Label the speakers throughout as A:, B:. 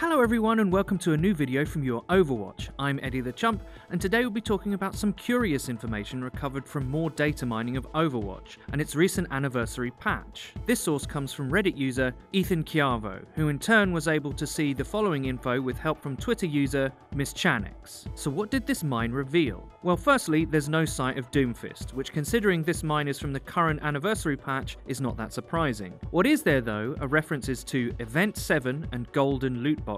A: Hello everyone and welcome to a new video from Your Overwatch. I'm Eddie the Chump, and today we'll be talking about some curious information recovered from more data mining of Overwatch and its recent anniversary patch. This source comes from Reddit user Ethan Chiavo, who in turn was able to see the following info with help from Twitter user Miss Chanix. So what did this mine reveal? Well, firstly, there's no sight of Doomfist, which considering this mine is from the current anniversary patch is not that surprising. What is there though are references to Event 7 and Golden Lootboxes.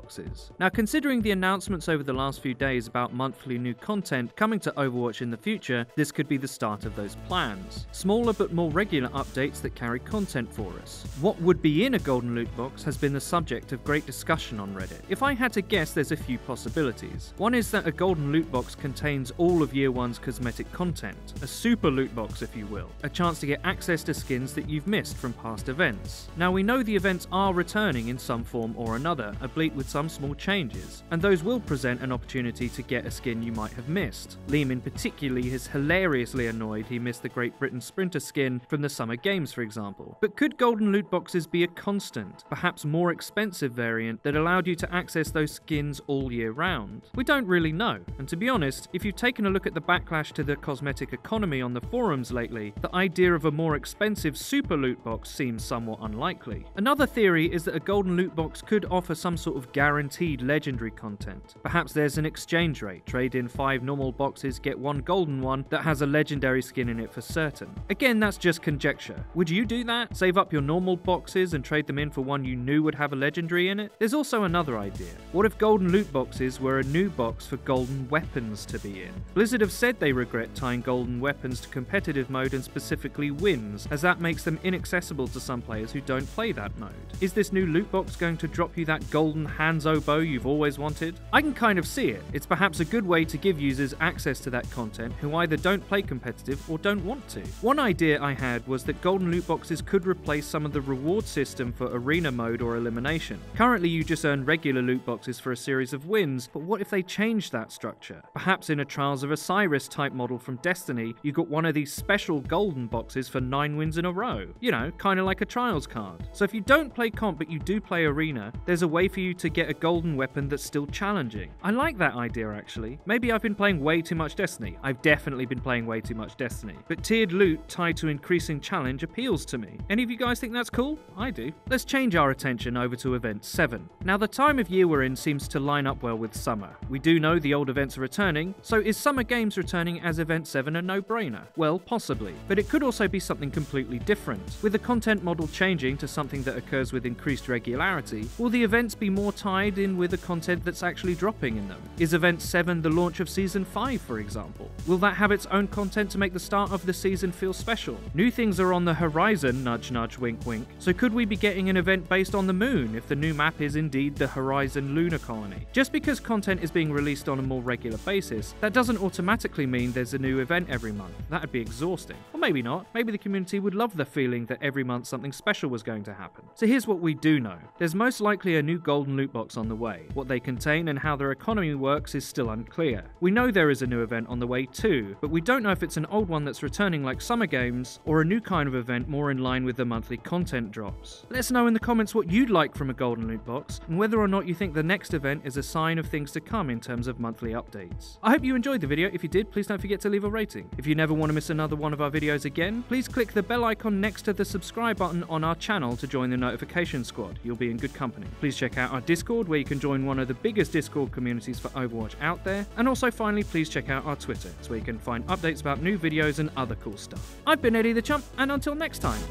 A: Now, considering the announcements over the last few days about monthly new content coming to Overwatch in the future, this could be the start of those plans. Smaller but more regular updates that carry content for us. What would be in a Golden Lootbox has been the subject of great discussion on Reddit. If I had to guess, there's a few possibilities. One is that a Golden Lootbox contains all of Year 1's cosmetic content, a super loot box if you will, a chance to get access to skins that you've missed from past events. Now, we know the events are returning in some form or another, albeit with some small changes, and those will present an opportunity to get a skin you might have missed. Liam particularly is hilariously annoyed he missed the Great Britain Sprinter skin from the Summer Games, for example. But could Golden Loot Boxes be a constant, perhaps more expensive variant that allowed you to access those skins all year round? We don't really know, and to be honest, if you've taken a look at the backlash to the cosmetic economy on the forums lately, the idea of a more expensive super loot box seems somewhat unlikely. Another theory is that a Golden Loot Box could offer some sort of guaranteed legendary content. Perhaps there's an exchange rate, trade in 5 normal boxes, get 1 golden one that has a legendary skin in it for certain. Again, that's just conjecture. Would you do that? Save up your normal boxes and trade them in for one you knew would have a legendary in it? There's also another idea. What if Golden Loot Boxes were a new box for golden weapons to be in? Blizzard have said they regret tying golden weapons to competitive mode and specifically wins, as that makes them inaccessible to some players who don't play that mode. Is this new loot box going to drop you that golden Hanzo bow you've always wanted? I can kind of see it. It's perhaps a good way to give users access to that content who either don't play competitive or don't want to. One idea I had was that Golden Loot Boxes could replace some of the reward system for arena mode or elimination. Currently you just earn regular loot boxes for a series of wins, but what if they changed that structure? Perhaps in a Trials of Osiris type model from Destiny, you got one of these special golden boxes for 9 wins in a row. You know, kind of like a Trials card. So if you don't play comp but you do play arena, there's a way for you to get a golden weapon that's still challenging. I like that idea actually. Maybe I've been playing way too much Destiny. I've definitely been playing way too much Destiny. But tiered loot tied to increasing challenge appeals to me. Any of you guys think that's cool? I do. Let's change our attention over to Event 7. Now, the time of year we're in seems to line up well with summer. We do know the old events are returning, so is Summer Games returning as Event 7 a no-brainer? Well, possibly. But it could also be something completely different. With the content model changing to something that occurs with increased regularity, will the events be more tied in with the content that's actually dropping in them? Is Event 7 the launch of Season 5, for example? Will that have its own content to make the start of the season feel special? New things are on the horizon, nudge nudge wink wink, so could we be getting an event based on the moon if the new map is indeed the Horizon Lunar Colony? Just because content is being released on a more regular basis, that doesn't automatically mean there's a new event every month. That'd be exhausting. Or maybe not. Maybe the community would love the feeling that every month something special was going to happen. So here's what we do know. There's most likely a new Golden Loot Box on the way. What they contain and how their economy works is still unclear. We know there is a new event on the way too, but we don't know if it's an old one that's returning like Summer Games, or a new kind of event more in line with the monthly content drops. Let us know in the comments what you'd like from a Golden Loot Box, and whether or not you think the next event is a sign of things to come in terms of monthly updates. I hope you enjoyed the video. If you did, please don't forget to leave a rating. If you never want to miss another one of our videos again, please click the bell icon next to the subscribe button on our channel to join the notification squad. You'll be in good company. Please check out our Discord, where you can join one of the biggest Discord communities for Overwatch out there. And also finally, please check out our Twitter, so where you can find updates about new videos and other cool stuff. I've been Eddie the Chump, and until next time.